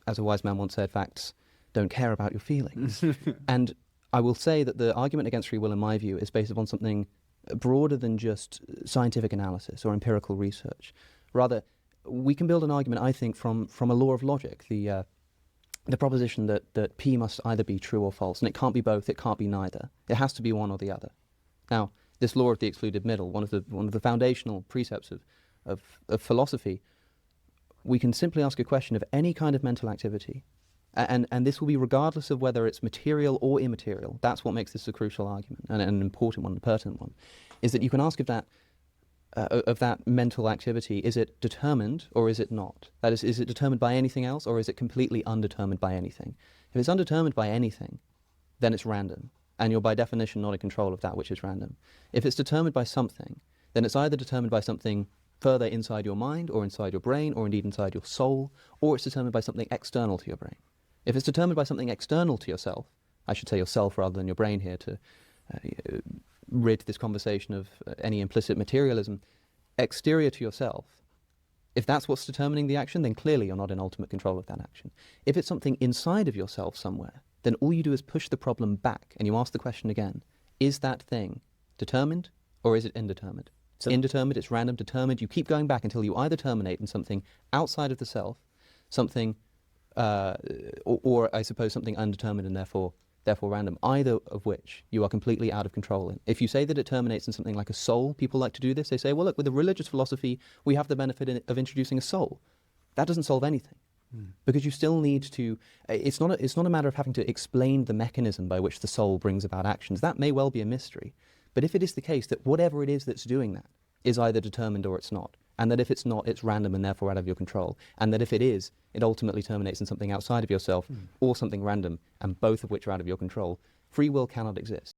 as a wise man once said, facts don't care about your feelings. And I will say that the argument against free will, in my view, is based upon something broader than just scientific analysis or empirical research. Rather, we can build an argument, I think, from a law of logic, the proposition that P must either be true or false, and it can't be both, it can't be neither. It has to be one or the other. Now, this law of the excluded middle, one of the foundational precepts of philosophy, we can simply ask a question of any kind of mental activity, and this will be regardless of whether it's material or immaterial. That's what makes this a crucial argument, and an important one, a pertinent one, is that you can ask of that mental activity, is it determined or is it not? That is it determined by anything else, or is it completely undetermined by anything? If it's undetermined by anything, then it's random, and you're by definition not in control of that which is random. If it's determined by something, then it's either determined by something further inside your mind, or inside your brain, or indeed inside your soul, or it's determined by something external to your brain. If it's determined by something external to yourself, I should say yourself rather than your brain here to rid this conversation of any implicit materialism, exterior to yourself, if that's what's determining the action, then clearly you're not in ultimate control of that action. If it's something inside of yourself somewhere, then all you do is push the problem back and you ask the question again, is that thing determined or is it indeterminate? So indeterminate, it's random. Determined, you keep going back until you either terminate in something outside of the self, something, or I suppose something undetermined and therefore random, either of which you are completely out of control in. If you say that it terminates in something like a soul, people like to do this. They say, well, look, with a religious philosophy, we have the benefit of introducing a soul. That doesn't solve anything. Because you still need to, it's not a matter of having to explain the mechanism by which the soul brings about actions. That may well be a mystery. But if it is the case that whatever it is that's doing that is either determined or it's not, and that if it's not, it's random and therefore out of your control, and that if it is, it ultimately terminates in something outside of yourself or something random, and both of which are out of your control, free will cannot exist.